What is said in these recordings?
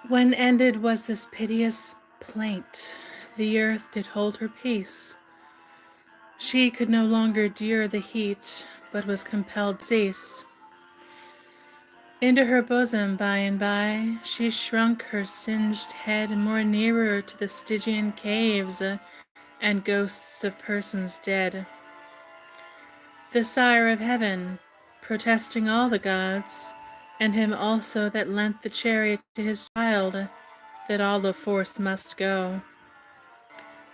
When ended was this piteous plaint, the earth did hold her peace. She could no longer dure the heat, but was compelled to cease. Into her bosom by and by she shrunk her singed head more nearer to the Stygian caves and ghosts of persons dead. The sire of heaven, protesting all the gods, and him also that lent the chariot to his child, that all of force must go.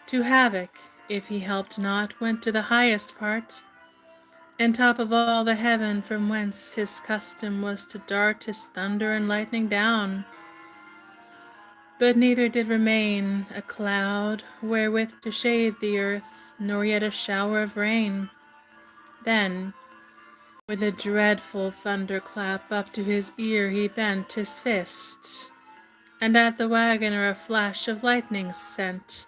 To havoc, if he helped not, went to the highest part, and top of all the heaven from whence his custom was to dart his thunder and lightning down. But neither did remain a cloud wherewith to shade the earth, nor yet a shower of rain. Then, with a dreadful thunderclap up to his ear he bent his fist, and at the wagoner a flash of lightning sent,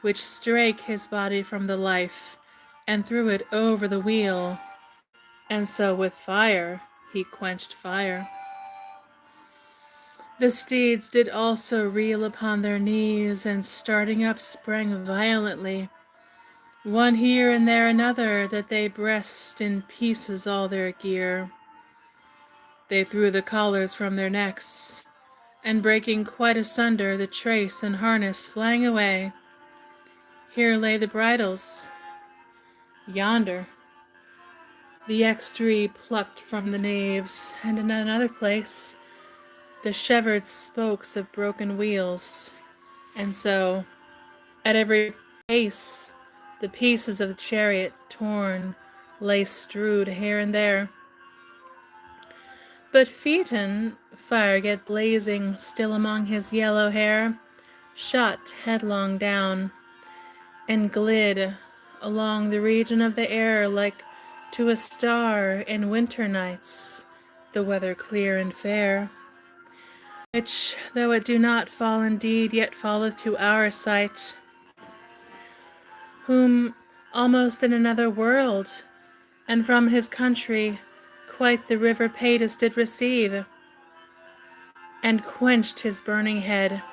which strake his body from the life, and threw it over the wheel, and so with fire he quenched fire. The steeds did also reel upon their knees, and starting up sprang violently, one here and there another, that they brest in pieces all their gear. They threw the collars from their necks, and breaking quite asunder the trace and harness flang away. Here lay the bridles, yonder the extree plucked from the naves, and in another place the severed spokes of broken wheels, and so, at every pace, the pieces of the chariot, torn, lay strewed here and there. But Phaeton, fire yet blazing still among his yellow hair, shot headlong down, and glid along the region of the air like to a star in winter nights, the weather clear and fair, which, though it do not fall indeed, yet falleth to our sight, whom almost in another world, and from his country, quite the river Phaeton did receive, and quenched his burning head.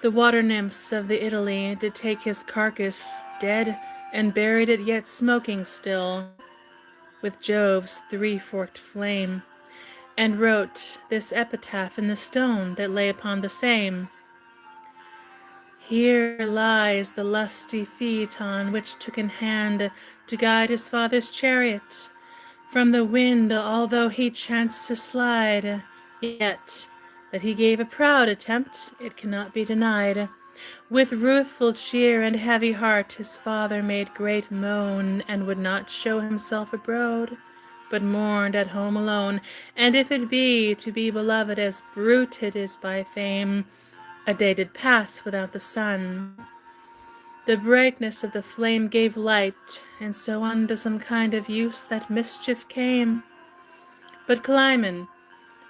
The water nymphs of the Italy did take his carcass dead, and buried it yet smoking still, with Jove's three-forked flame, and wrote this epitaph in the stone that lay upon the same. Here lies the lusty Phaeton, which took in hand to guide his father's chariot. From the wind, although he chanced to slide, yet that he gave a proud attempt, it cannot be denied. With ruthful cheer and heavy heart his father made great moan, and would not show himself abroad, but mourned at home alone. And if it be to be beloved as brute it is by fame, a day did pass without the sun. The brightness of the flame gave light, and so unto some kind of use that mischief came. But Clymen,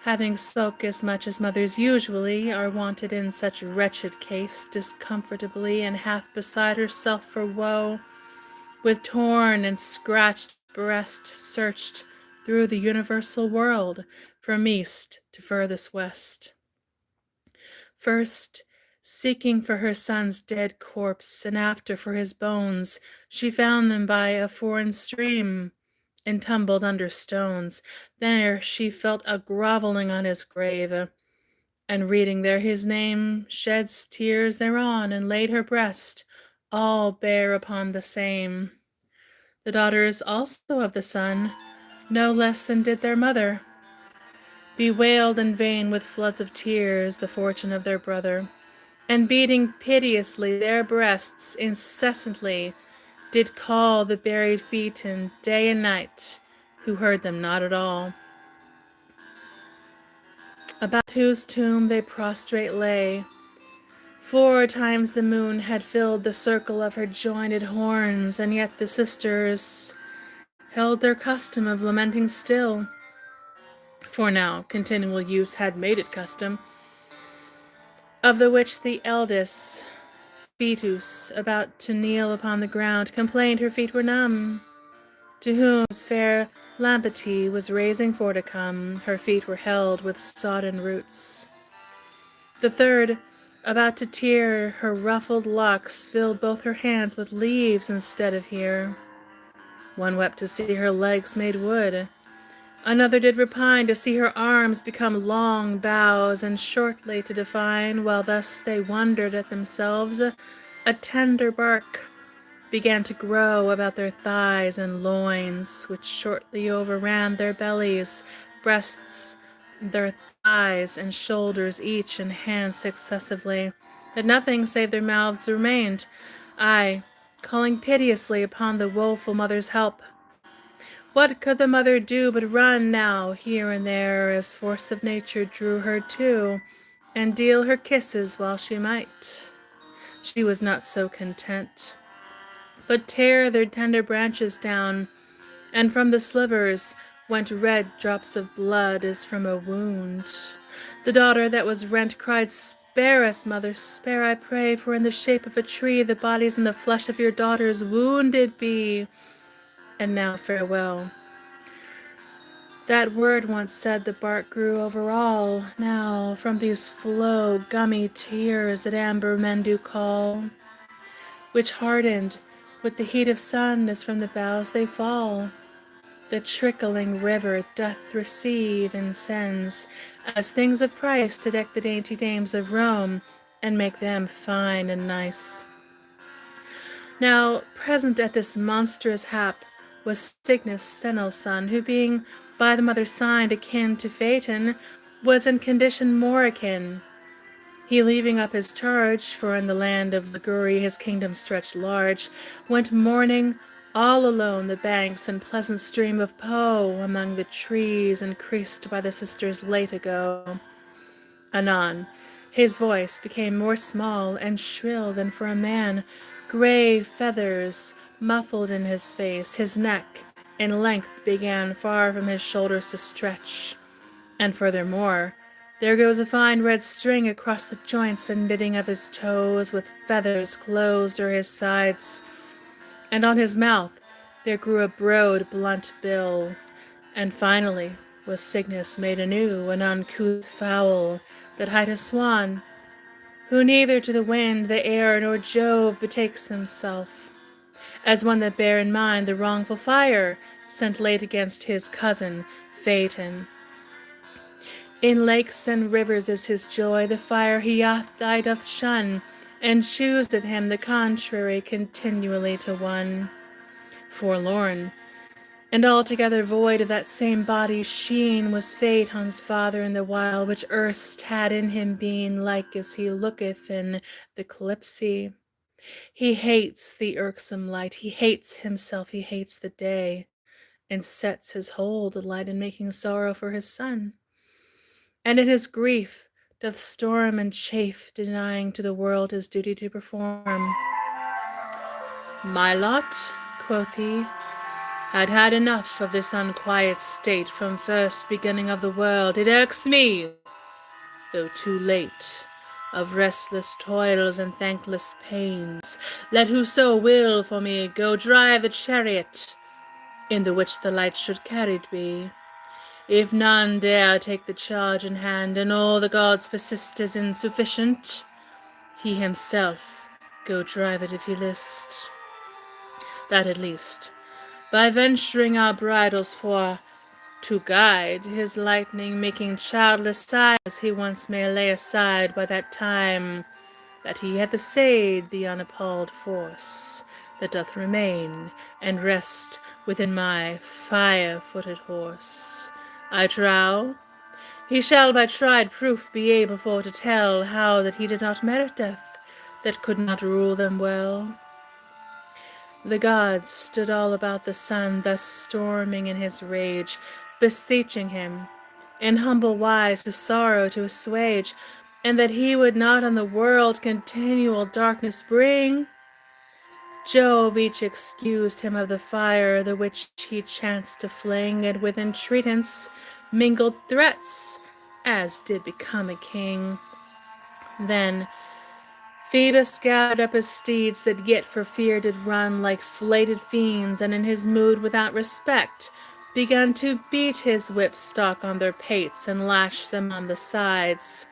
having spoke as much as mothers usually are wanted in such wretched case, discomfortably and half beside herself for woe, with torn and scratched breast searched through the universal world, from east to furthest west. First, seeking for her son's dead corpse, and after for his bones, she found them by a foreign stream, entumbled under stones. There she felt a grovelling on his grave, and reading there his name, sheds tears thereon, and laid her breast all bare upon the same. The daughters also of the son, no less than did their mother, bewailed in vain with floods of tears the fortune of their brother, and beating piteously their breasts incessantly, did call the buried Phaeton day and night, who heard them not at all. About whose tomb they prostrate lay. 4 times the moon had filled the circle of her jointed horns, and yet the sisters held their custom of lamenting still. For now continual use had made it custom, of the which the eldest, Thetis, about to kneel upon the ground, complained her feet were numb. To whom's fair Lampetie was raising for to come, her feet were held with sodden roots. The third, about to tear, her ruffled locks filled both her hands with leaves instead of hair. One wept to see her legs made wood. Another did repine to see her arms become long boughs and shortly to define, while thus they wondered at themselves, a tender bark began to grow about their thighs and loins, which shortly overran their bellies, breasts, their thighs and shoulders each, and hands successively, that nothing save their mouths remained, aye, calling piteously upon the woeful mother's help. What could the mother do but run now here and there, as force of nature drew her to, and deal her kisses while she might? She was not so content, but tear their tender branches down, and from the slivers went red drops of blood as from a wound. The daughter that was rent cried, "Spare us, mother, spare, I pray, for in the shape of a tree the bodies and the flesh of your daughters wounded be. And now farewell." That word once said, the bark grew over all. Now from these flow gummy tears that amber men do call, which hardened with the heat of sun as from the boughs they fall. The trickling river doth receive and sends, as things of price to deck the dainty dames of Rome, and make them fine and nice. Now present at this monstrous hap was Cygnus Steno's son, who being by the mother signed akin to Phaeton, was in condition more akin. He, leaving up his charge, for in the land of Liguria his kingdom stretched large, went mourning all alone the banks and pleasant stream of Po, among the trees increased by the sisters late ago. Anon his voice became more small and shrill than for a man, grey feathers muffled in his face, his neck in length began far from his shoulders to stretch, and furthermore, there goes a fine red string across the joints and knitting of his toes, with feathers closed o'er his sides, and on his mouth there grew a broad blunt bill, and finally was Cygnus made anew an uncouth fowl, that hight a swan, who neither to the wind, the air, nor Jove betakes himself, as one that bare in mind the wrongful fire sent late against his cousin Phaeton. In lakes and rivers is his joy, the fire he aye doth shun, and chooseth him the contrary continually to one. Forlorn, and altogether void of that same body's sheen, was Phaeton's father in the while, which erst had in him been like as he looketh in the eclipsy. He hates the irksome light, he hates himself, he hates the day, and sets his whole delight in making sorrow for his son. And in his grief doth storm and chafe, denying to the world his duty to perform. My lot, quoth he, had enough of this unquiet state from first beginning of the world. It irks me, though too late, of restless toils and thankless pains. Let whoso will for me go drive the chariot in the which the light should carried be. If none dare take the charge in hand, and all the gods persist as insufficient, he himself go drive it if he list. That at least, by venturing our bridles for to guide his lightning making childless sighs, he once may lay aside by that time that he hath essayed the unappalled force that doth remain and rest within my fire-footed horse. I trow he shall by tried proof be able for to tell how that he did not merit death, that could not rule them well. The gods stood all about the sun, thus storming in his rage, beseeching him in humble wise his sorrow to assuage, and that he would not on the world continual darkness bring. Jove each excused him of the fire, the which he chanced to fling, and with entreatance mingled threats, as did become a king. Then Phoebus gathered up his steeds that yet for fear did run like flated fiends, and in his mood without respect begun to beat his whipstock on their pates and lash them on the sides.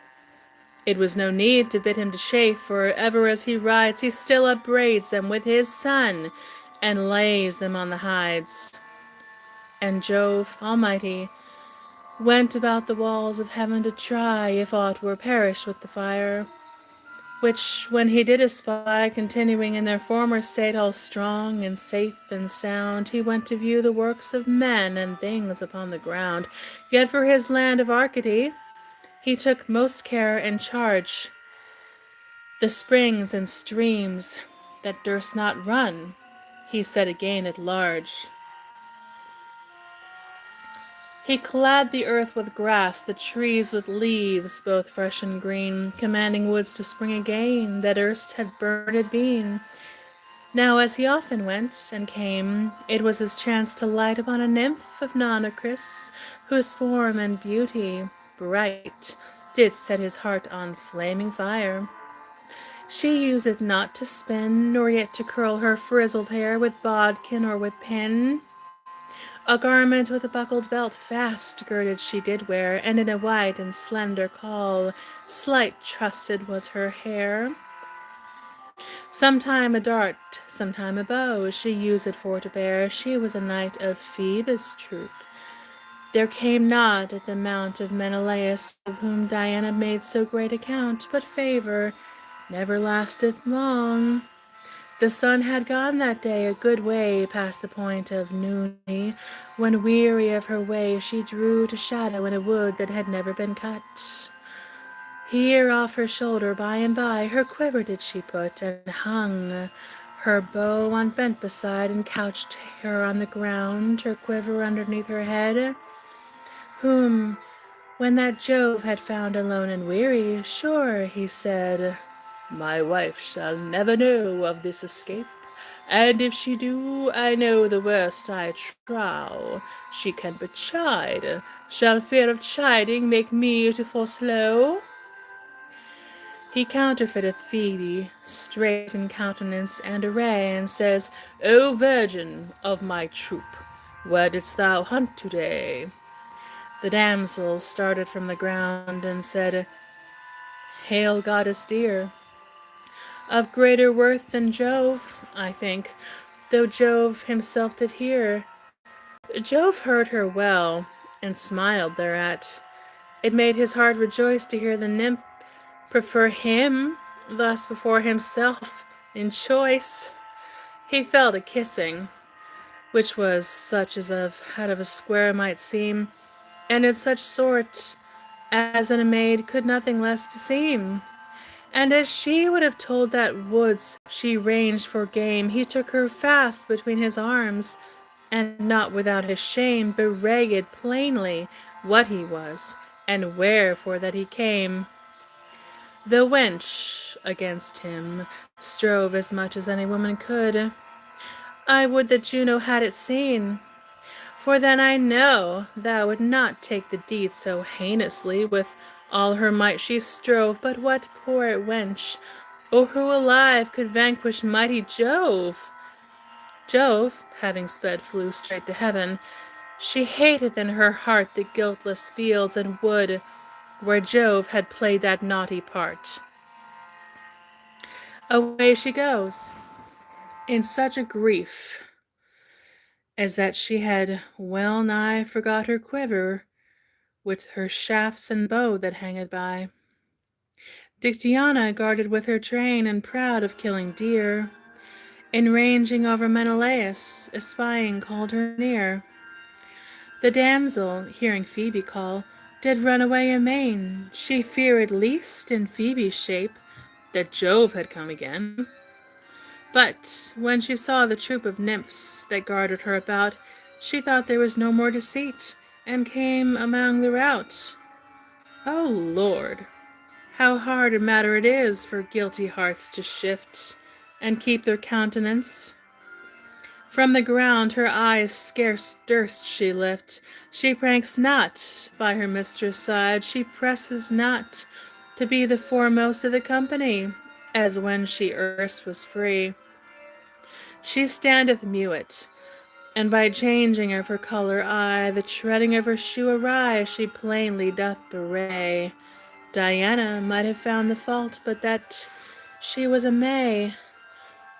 It was no need to bid him to chafe, for ever as he rides, he still upbraids them with his sun, and lays them on the hides. And Jove Almighty went about the walls of heaven to try if aught were perished with the fire, which when he did espy continuing in their former state all strong and safe and sound, he went to view the works of men and things upon the ground. Yet for his land of Arcady he took most care and charge. The springs and streams that durst not run, he set again at large. He clad the earth with grass, the trees with leaves, both fresh and green, commanding woods to spring again, that erst had burned been. Now as he often went and came, it was his chance to light upon a nymph of Nonacris, whose form and beauty bright did set his heart on flaming fire. She used it not to spin, nor yet to curl her frizzled hair with bodkin or with pin. A garment with a buckled belt fast girded she did wear, and in a white and slender caul slight trussed was her hair. Sometime a dart, sometime a bow, she used it for to bear. She was a knight of Phoebus' troop. There came not at the mount of Menelaus, of whom Diana made so great account, but favor never lasteth long. The sun had gone that day a good way past the point of noony, when weary of her way she drew to shadow in a wood that had never been cut. Here off her shoulder by and by her quiver did she put, and hung her bow on bent beside, and couched her on the ground, her quiver underneath her head. Whom, when that Jove had found alone and weary, sure he said, "My wife shall never know of this escape, and if she do, I know the worst I trow. She can but chide. Shall fear of chiding make me to forslow?" He counterfeiteth Phoebe, straight in countenance and array, and says, "O virgin of my troop, where didst thou hunt today?" The damsel started from the ground and said, "Hail, goddess dear! Of greater worth than Jove, I think, though Jove himself did hear." Jove heard her well, and smiled thereat. It made his heart rejoice to hear the nymph prefer him thus before himself in choice. He fell to kissing, which was such as out of a square might seem, and in such sort as in a maid could nothing less beseem. And as she would have told that woods she ranged for game, he took her fast between his arms, and not without his shame bewrayed plainly what he was, and wherefore that he came. The wench against him strove as much as any woman could. I would that Juno had it seen, for then I know thou would not take the deed so heinously. With all her might she strove, but what poor wench, or who alive could vanquish mighty Jove? Jove, having sped, flew straight to heaven. She hateth in her heart the guiltless fields and wood, where Jove had played that naughty part. Away she goes, in such a grief as that she had well nigh forgot her quiver, with her shafts and bow that hangeth by. Dictyana guarded with her train, and proud of killing deer, in ranging over Menelaus, espying called her near. The damsel, hearing Phoebe call, did run away amain. She feared least in Phoebe's shape that Jove had come again. But when she saw the troop of nymphs that guarded her about, she thought there was no more deceit, and came among the rout. O Lord, how hard a matter it is for guilty hearts to shift, and keep their countenance. From the ground her eyes scarce durst she lift. She pranks not by her mistress' side, she presses not to be the foremost of the company, as when she erst was free. She standeth mewet, and by changing of her colour eye, the treading of her shoe awry, she plainly doth bewray. Diana might have found the fault, but that she was a May.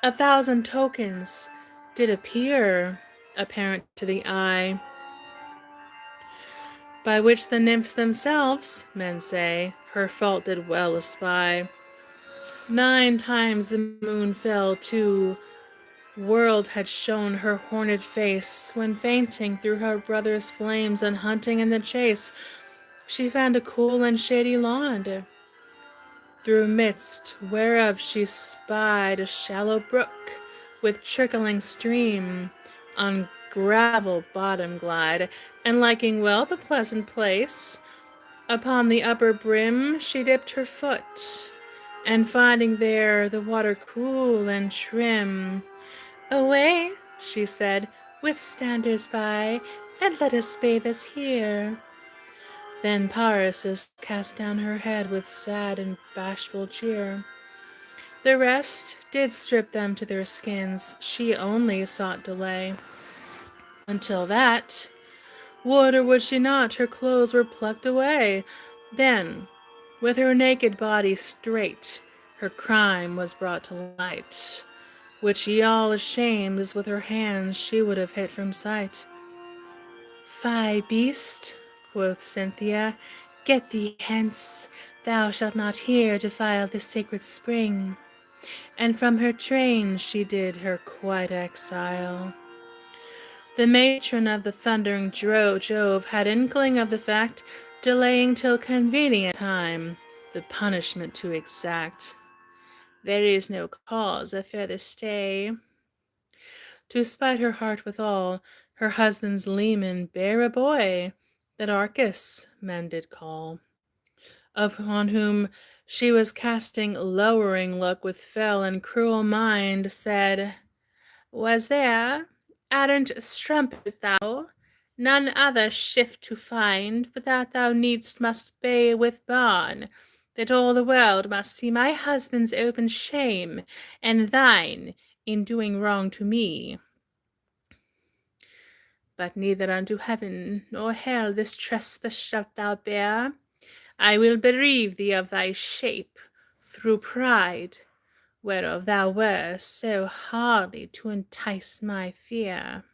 1,000 tokens did appear apparent to the eye, by which the nymphs themselves, men say, her fault did well espy. 9 times the moon fell, 2 world had shown her horned face, when fainting through her brother's flames and hunting in the chase, she found a cool and shady lawn, through midst whereof she spied a shallow brook with trickling stream on gravel bottom glide, and liking well the pleasant place, upon the upper brim she dipped her foot, and finding there the water cool and trim, "Away," she said, "with standers by, and let us bathe us here." Then Parasus cast down her head with sad and bashful cheer. The rest did strip them to their skins, she only sought delay. Until that, would or would she not, her clothes were plucked away. Then, with her naked body straight, her crime was brought to light, which ye all ashamed, as with her hands she would have hid from sight. "Fie, beast," quoth Cynthia, "get thee hence, thou shalt not here defile this sacred spring." And from her train she did her quite exile. The matron of the thundering Jove had inkling of the fact, delaying till convenient time the punishment to exact. There is no cause of further stay. To spite her heart withal, her husband's leman bare a boy, that Arcas men did call, upon whom she was casting lowering look with fell and cruel mind, said, "Was there, arrant strumpet thou, none other shift to find, but that thou needst must bay with barn, that all the world must see my husband's open shame, and thine in doing wrong to me? But neither unto heaven nor hell this trespass shalt thou bear. I will bereave thee of thy shape, through pride, whereof thou wert so hardly to entice my fear."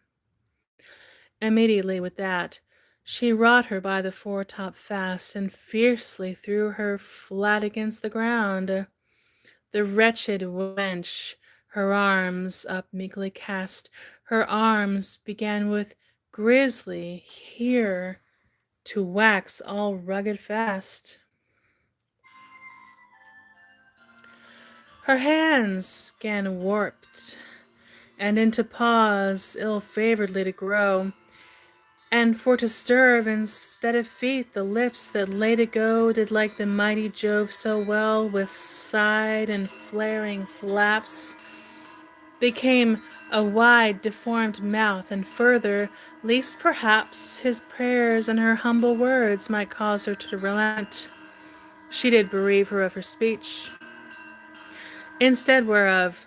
Immediately with that, she wrought her by the foretop fast, and fiercely threw her flat against the ground. The wretched wench her arms up meekly cast, her arms began with grisly here to wax all rugged fast. Her hands gan warped, and into paws ill-favoredly to grow, and for to stir instead of feet, the lips that late ago did like the mighty Jove so well, with side and flaring flaps, became a wide deformed mouth, and further, least perhaps his prayers and her humble words might cause her to relent, she did bereave her of her speech. Instead whereof,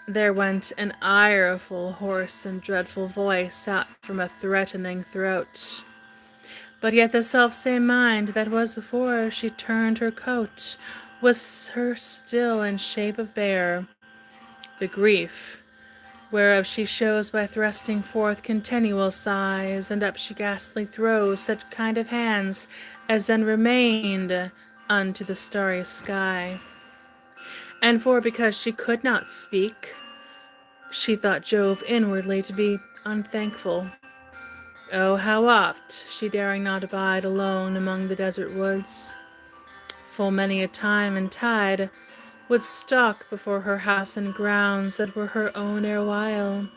there went an ireful, hoarse, and dreadful voice out from a threatening throat. But yet the self-same mind that was before she turned her coat was her still in shape of bear. The grief whereof she shows by thrusting forth continual sighs, and up she ghastly throws such kind of hands as then remained unto the starry sky. And for because she could not speak, she thought Jove inwardly to be unthankful. Oh, how oft, she daring not abide alone among the desert woods, full many a time and tide would stalk before her house and grounds that were her own erewhile.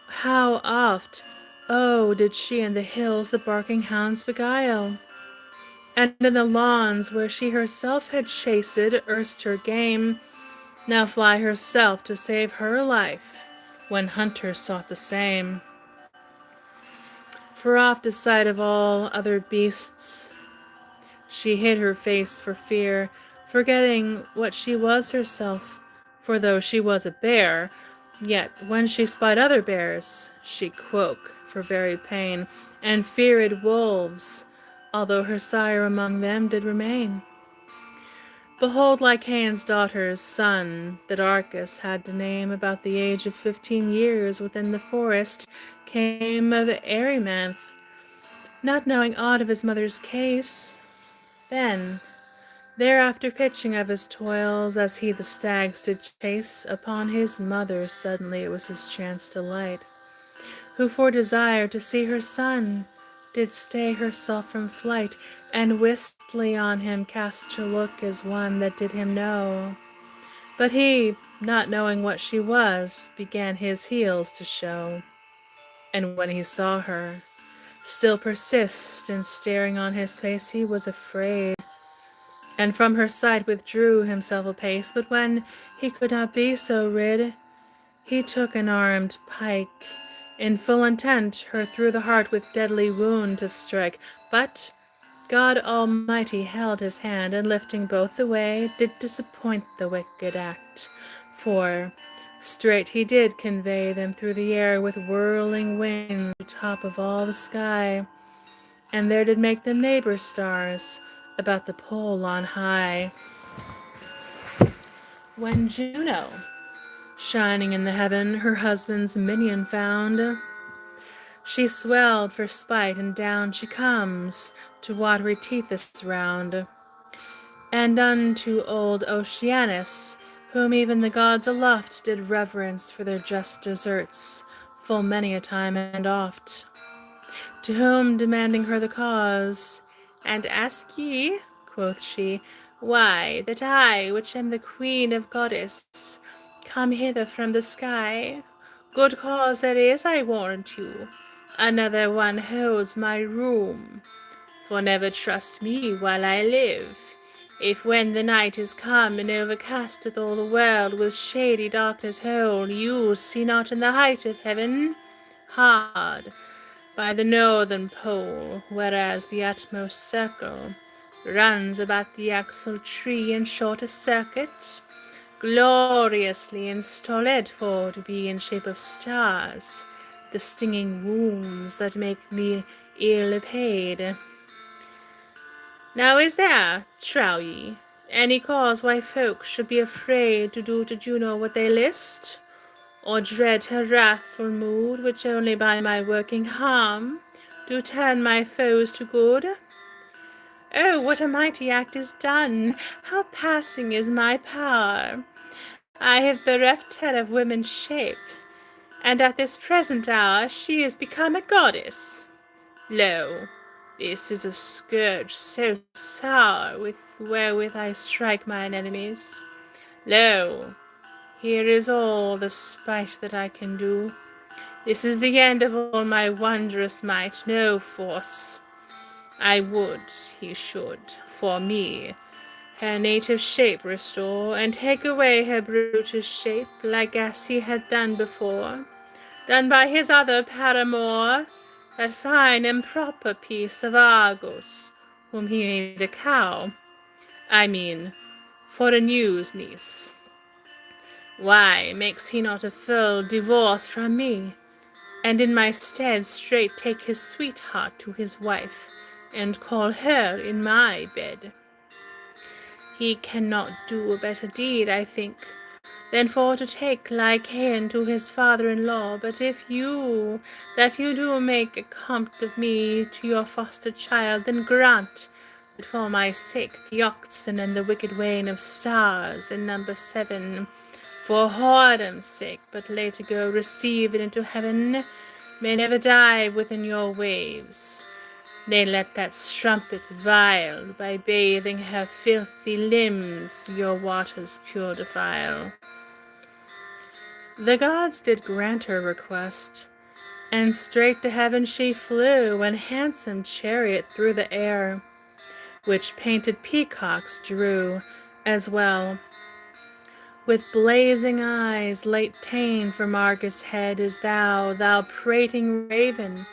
How oft, oh, did she in the hills the barking hounds beguile, and in the lawns where she herself had chased erst her game, now fly herself to save her life, when hunters sought the same. For oft a sight of all other beasts, she hid her face for fear, forgetting what she was herself. For though she was a bear, yet when she spied other bears, she quoke for very pain, and feared wolves, although her sire among them did remain. Behold Lycaon's daughter's son, that Arcas had to name about the age of 15 years within the forest, came of Erymanth, not knowing aught of his mother's case. Then, thereafter pitching of his toils, as he the stags did chase, upon his mother suddenly it was his chance to light, who for desire to see her son did stay herself from flight, and wistly on him cast her look as one that did him know. But he, not knowing what she was, began his heels to show. And when he saw her still persist in staring on his face, he was afraid, and from her sight withdrew himself a pace. But when he could not be so rid, he took an armed pike, in full intent her through the heart with deadly wound to strike. But God Almighty held his hand, and lifting both away, did disappoint the wicked act. For straight he did convey them through the air with whirling wings to top of all the sky, and there did make them neighbor stars about the pole on high. When Juno, shining in the heaven, her husband's minion found, she swelled for spite, and down she comes to watery Tethys round, and unto old Oceanus, whom even the gods aloft did reverence for their just deserts, full many a time and oft. To whom, demanding her the cause, "And ask ye," quoth she, "why, that I, which am the queen of goddess, come hither from the sky? Good cause there is, I warrant you. Another one holds my room. For never trust me while I live. If when the night is come, and overcasteth all the world with shady darkness whole, you see not in the height of heaven, hard by the northern pole, whereas the utmost circle runs about the axle tree in shortest circuit, gloriously installed for to be in shape of stars, the stinging wounds that make me ill paid. Now is there, trow ye, any cause why folk should be afraid to do to Juno what they list, or dread her wrathful mood, which only by my working harm do turn my foes to good? Oh, what a mighty act is done! How passing is my power! I have bereft her of woman's shape, and at this present hour she is become a goddess. Lo, this is a scourge so sour wherewith I strike mine enemies. Lo, here is all the spite that I can do. This is the end of all my wondrous might. No force. I would he should, for me, her native shape restore, and take away her brutish shape, like as he had done before, done by his other paramour, that fine and proper piece of Argos, whom he made a cow. I mean, for a news niece. Why makes he not a full divorce from me, and in my stead straight take his sweetheart to his wife, and call her in my bed? He cannot do a better deed, I think, than for to take Lycaon to his father-in-law. But if you, that you do make a compt of me to your foster child, then grant that for my sake the oxen and the wicked wain of stars in number 7, for whoredom's sake, but later go receive it into heaven, may never dive within your waves. Nay, let that strumpet vile, by bathing her filthy limbs, your waters pure defile. The gods did grant her request, and straight to heaven she flew, and handsome chariot through the air, which painted peacocks drew as well. With blazing eyes, late ta'en from Argus' head is thou, thou prating raven,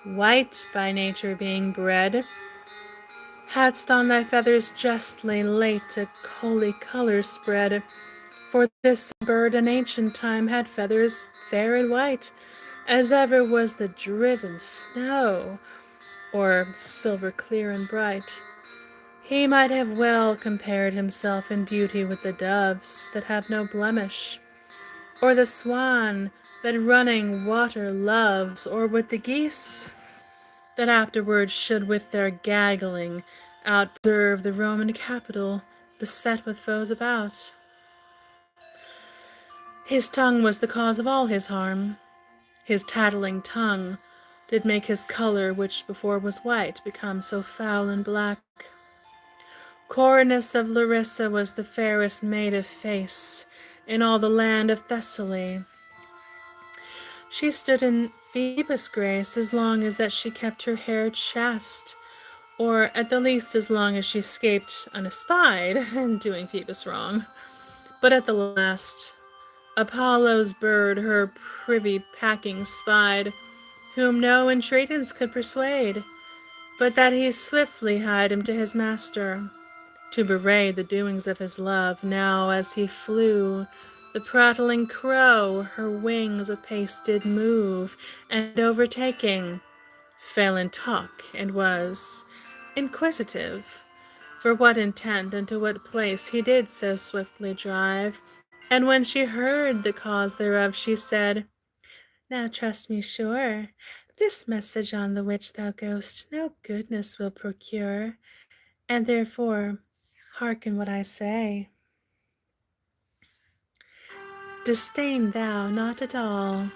white by nature being bred, hadst on thy feathers justly late a holy colour spread. For this bird in ancient time had feathers fair and white, as ever was the driven snow, or silver clear and bright. He might have well compared himself in beauty with the doves that have no blemish, or the swan that running water loves, or with the geese that afterwards should with their gaggling outserve the Roman Capitol, beset with foes about. His tongue was the cause of all his harm. His tattling tongue did make his colour, which before was white, become so foul and black. Coronus of Larissa was the fairest maid of face in all the land of Thessaly. She stood in Phoebus' grace as long as that she kept her hair chaste, or at the least as long as she escaped unespied and doing Phoebus wrong. But at the last, Apollo's bird her privy packing spied, whom no entreatance could persuade, but that he swiftly hied him to his master, to bewray the doings of his love. Now as he flew, the prattling crow her wings apace did move, and overtaking, fell in talk, and was inquisitive, for what intent and to what place he did so swiftly drive. And when she heard the cause thereof, she said, "Now trust me sure, this message on the which thou goest no goodness will procure, and therefore hearken what I say. Disdain thou not at all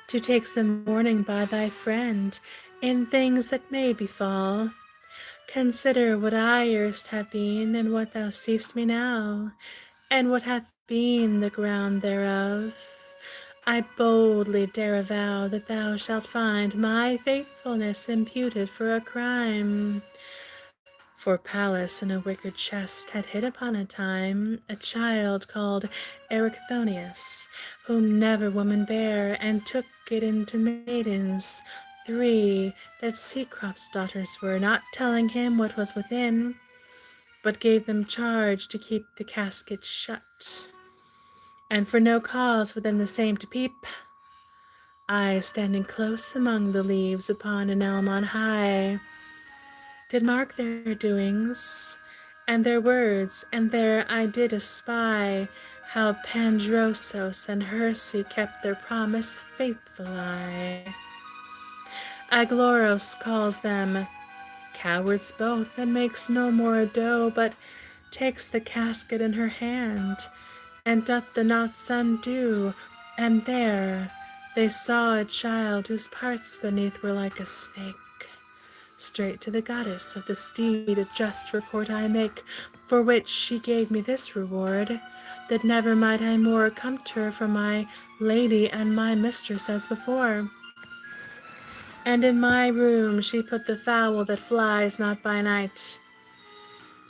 to take some warning by thy friend in things that may befall. Consider what I erst have been, and what thou seest me now, and what hath been the ground thereof. I boldly dare avow that thou shalt find my faithfulness imputed for a crime. For Pallas in a wicker chest had hid upon a time a child called Erichthonius, whom never woman bare, and took it into maidens, 3 that Cecrops' daughters were, not telling him what was within, but gave them charge to keep the casket shut, and for no cause within the same to peep. I, standing close among the leaves upon an elm on high, did mark their doings and their words, and there I did espy how Pandrosos and Herse kept their promise faithfully. Aglaros calls them cowards both, and makes no more ado, but takes the casket in her hand, and doth the knots undo, and there they saw a child whose parts beneath were like a snake. Straight to the goddess of this deed a just report I make, for which she gave me this reward, that never might I more come to her for my lady and my mistress as before. And in my room she put the fowl that flies not by night,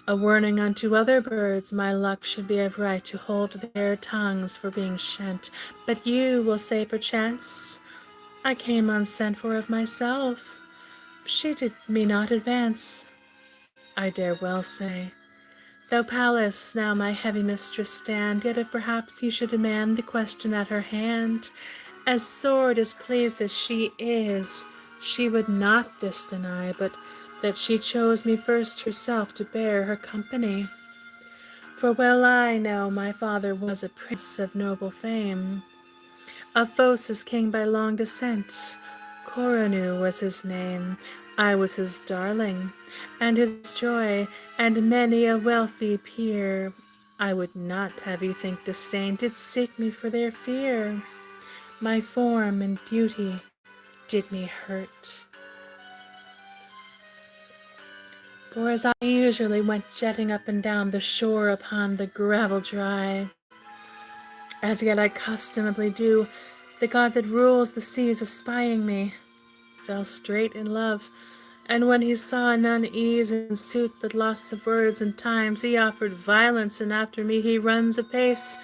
a warning unto other birds my luck should be of right to hold their tongues for being shent. But you will say perchance, I came unsent for of myself. She did me not advance. I dare well say, though Pallas now my heavy mistress stand, yet if perhaps you should demand the question at her hand, as sore displeased as she is, she would not this deny, but that she chose me first herself to bear her company. For well I know my father was a prince of noble fame, of Phocis king by long descent. Coronu was his name. I was his darling, and his joy, and many a wealthy peer, I would not have you think disdain, did seek me for their fear. My form and beauty did me hurt. For as I usually went jetting up and down the shore upon the gravel dry, as yet I customably do, the god that rules the seas espying me, fell straight in love, and when he saw none ease in suit but loss of words and times, he offered violence, and after me he runs apace.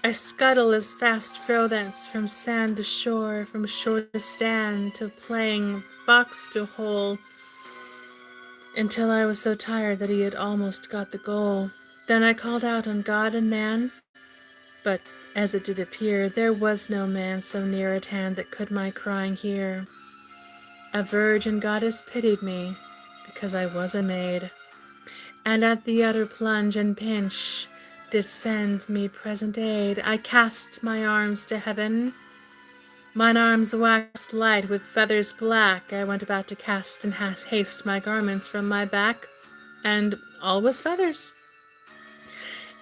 I scuttle as fast fro thence from sand to shore, from shore to stand, till playing fox to hole, until I was so tired that he had almost got the goal. Then I called out on God and man, but as it did appear, there was no man so near at hand that could my crying hear. A virgin goddess pitied me, because I was a maid, and at the utter plunge and pinch did send me present aid. I cast my arms to heaven, mine arms waxed light with feathers black. I went about to cast in haste my garments from my back, and all was feathers.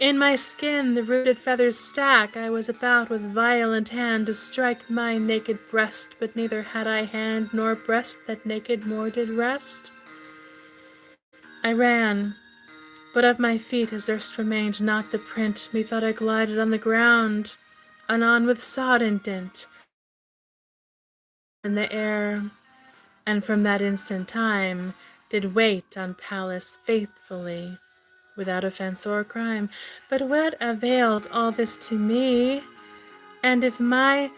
In my skin the rooted feathers stack. I was about with violent hand to strike my naked breast, but neither had I hand nor breast that naked more did rest. I ran, but of my feet as erst remained not the print. Methought I glided on the ground, anon with sodden dint in the air, and from that instant time did wait on Pallas faithfully, without offence or crime. But what avails all this to me? And if that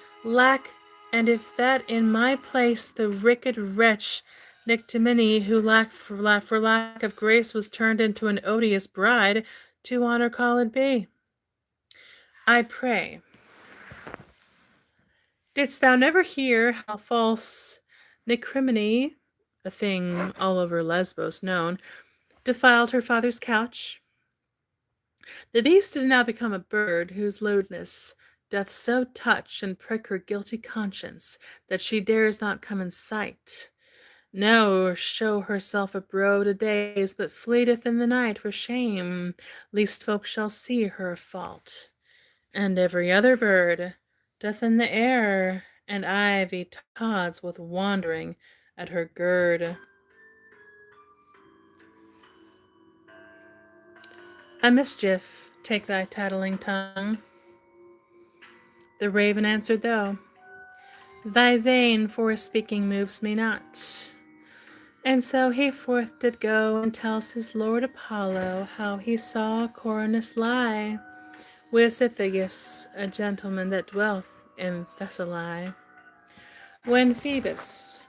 in my place the wicked wretch Nictomene, who for lack of grace was turned into an odious bride, to honor call it be. I pray, didst thou never hear how false Nictomene, a thing all over Lesbos known, defiled her father's couch? The beast is now become a bird, whose lewdness doth so touch and prick her guilty conscience that she dares not come in sight, no, or show herself abroad a days, but fleeteth in the night for shame, lest folk shall see her fault. And every other bird doth in the air, and ivy tods with wandering at her gird. A mischief take thy tattling tongue. The raven answered thou, thy vain fore-speaking moves me not. And so he forth did go, and tells his lord Apollo how he saw Coronus lie with Cythaeus, a gentleman that dwelt in Thessaly. When Phoebus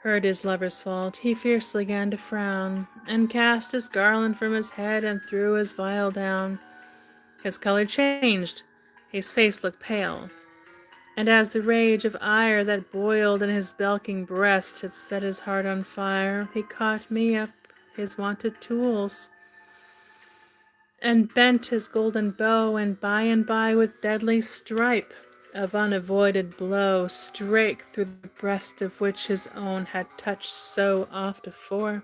heard his lover's fault, he fiercely gan to frown, and cast his garland from his head, and threw his vial down. His colour changed, his face looked pale, and as the rage of ire that boiled in his bulking breast had set his heart on fire, he caught me up his wonted tools, and bent his golden bow, and by with deadly stripe of unavoided blow strake through the breast of which his own had touched so oft afore.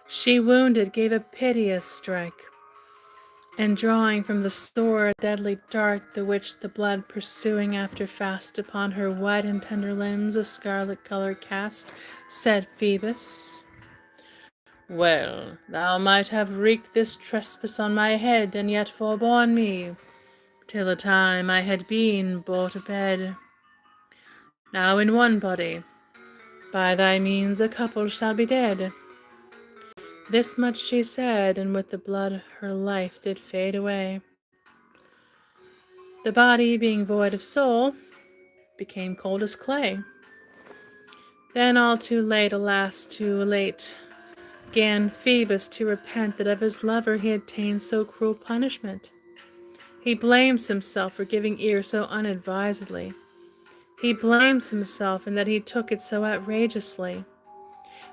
She wounded gave a piteous strike, and drawing from the sword a deadly dart, the which the blood pursuing after fast upon her white and tender limbs a scarlet colour cast, said Phoebus, well, thou might have wreaked this trespass on my head, and yet forborne me, till the time I had been brought to bed. Now in one body, by thy means a couple shall be dead. This much she said, and with the blood her life did fade away. The body, being void of soul, became cold as clay. Then all too late, alas, too late, 'gan Phoebus to repent that of his lover he had ta'en so cruel punishment. He blames himself for giving ear so unadvisedly. He blames himself in that he took it so outrageously.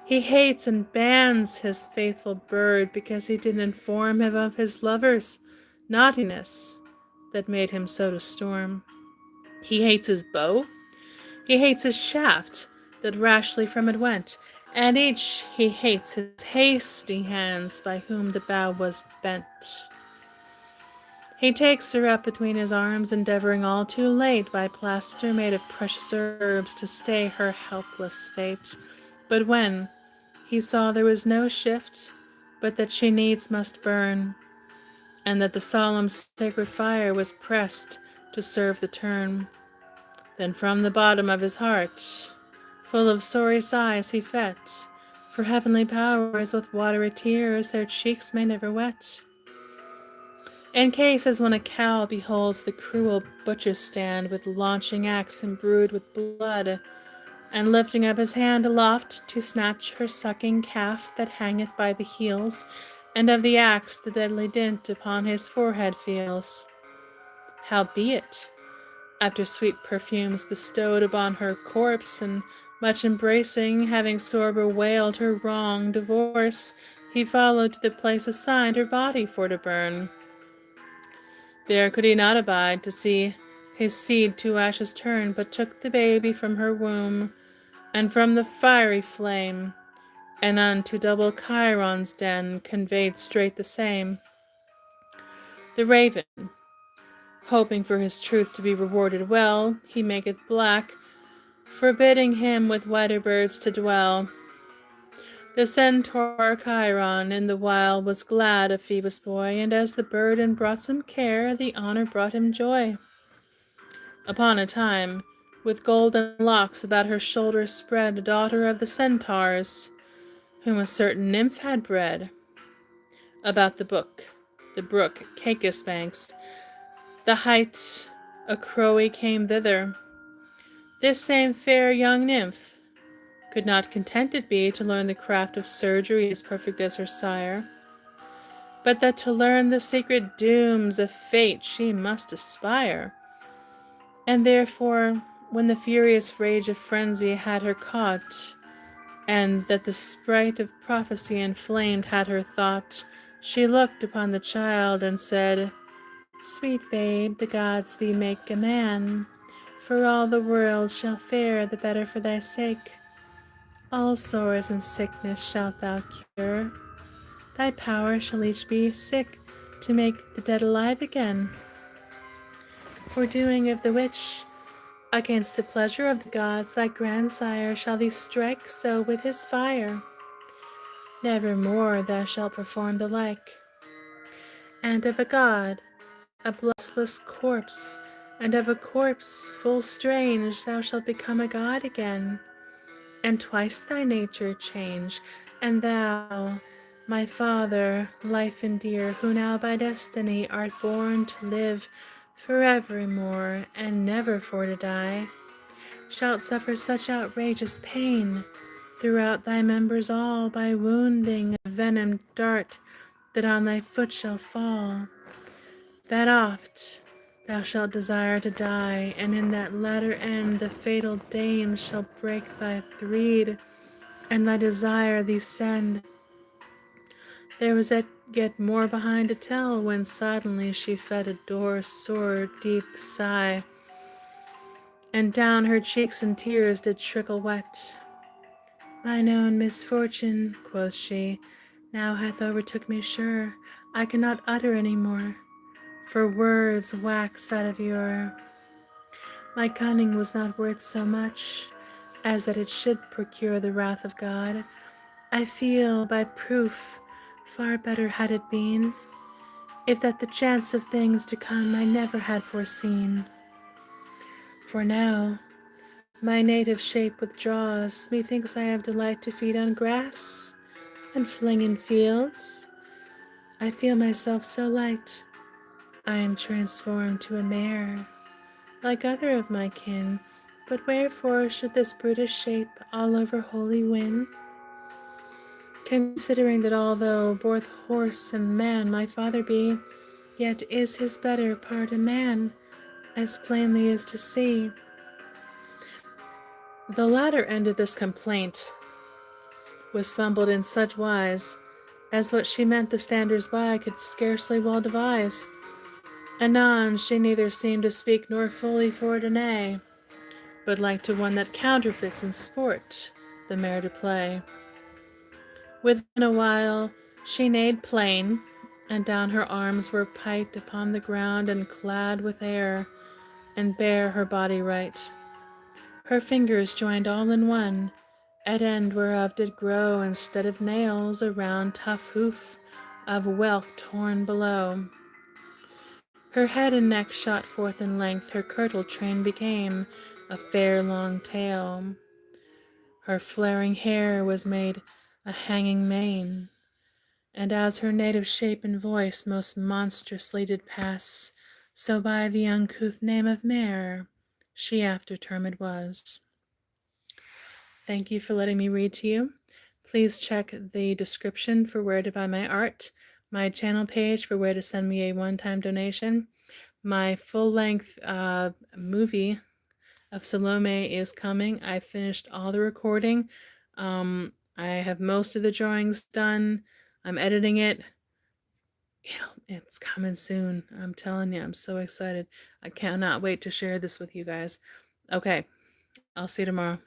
He hates and bans his faithful bird because he didn't inform him of his lover's naughtiness that made him so to storm. He hates his bow, he hates his shaft that rashly from it went, and each he hates his hasty hands by whom the bow was bent. He takes her up between his arms, endeavouring all too late by plaster made of precious herbs to stay her helpless fate. But when he saw there was no shift, but that she needs must burn, and that the solemn sacred fire was pressed to serve the turn, then from the bottom of his heart, full of sorry sighs, he fet, for heavenly powers with watery tears their cheeks may never wet. In case as when a cow beholds the cruel butcher stand with launching axe imbrued with blood, and lifting up his hand aloft to snatch her sucking calf that hangeth by the heels, and of the axe the deadly dint upon his forehead feels. Howbeit, after sweet perfumes bestowed upon her corpse, and much embracing, having sore bewailed her wrong divorce, he followed to the place assigned her body for to burn. There could he not abide to see his seed to ashes turn, but took the baby from her womb, and from the fiery flame, and unto double Chiron's den conveyed straight the same. The raven, hoping for his truth to be rewarded well, he maketh black, forbidding him with whiter birds to dwell. The centaur Chiron in the while was glad of Phoebus' boy, and as the burden brought some care, the honor brought him joy. Upon a time, with golden locks about her shoulders spread, a daughter of the centaurs, whom a certain nymph had bred. About the brook, Caicus banks, the height Acroe came thither. This same fair young nymph could not contented be to learn the craft of surgery as perfect as her sire, but that to learn the secret dooms of fate she must aspire. And therefore, when the furious rage of frenzy had her caught, and that the sprite of prophecy inflamed had her thought, she looked upon the child and said, Sweet babe, the gods thee make a man, for all the world shall fare the better for thy sake. All sores and sickness shalt thou cure. Thy power shall each be sick to make the dead alive again. For doing of the which, against the pleasure of the gods, thy grandsire shall thee strike so with his fire. Never more thou shalt perform the like. And of a god, a bloodless corpse, and of a corpse full strange, thou shalt become a god again, and twice thy nature change. And thou, my father, life and dear, who now by destiny art born to live forevermore, and never for to die, shalt suffer such outrageous pain throughout thy members all, by wounding a venomed dart that on thy foot shall fall, that oft thou shalt desire to die, and in that latter end the fatal dame shall break thy threed, and thy desire thee send. There was yet more behind to tell, when suddenly she felt a sore deep sigh, and down her cheeks and tears did trickle wet. Mine own misfortune, quoth she, now hath overtook me sure. I cannot utter any more, for words wax out of yore. My cunning was not worth so much, as that it should procure the wrath of God. I feel by proof far better had it been, if that the chance of things to come I never had foreseen. For now my native shape withdraws, methinks I have delight to feed on grass and fling in fields. I feel myself so light, I am transformed to a mare, like other of my kin. But wherefore should this brutish shape all over wholly win? Considering that although both horse and man my father be, yet is his better part a man, as plainly is to see. The latter end of this complaint was fumbled in such wise, as what she meant the standers by could scarcely well devise. Anon she neither seemed to speak nor fully for to neigh, but like to one that counterfeits in sport the mare to play. Within a while she neighed plain, and down her arms were pight upon the ground, and clad with air, and bare her body right. Her fingers joined all in one, at end whereof did grow, instead of nails, a round tough hoof of whelk torn below. Her head and neck shot forth in length, her kirtle train became a fair long tail. Her flaring hair was made a hanging mane, and as her native shape and voice most monstrously did pass, so by the uncouth name of mare she after termed was. Thank you for letting me read to you. Please check the description for where to buy my art, my channel page for where to send me a one-time donation. My full-length movie of Salome is coming. I finished all the recording. I have most of the drawings done. I'm editing it. It's coming soon. I'm telling you, I'm so excited. I cannot wait to share this with you guys. Okay, I'll see you tomorrow.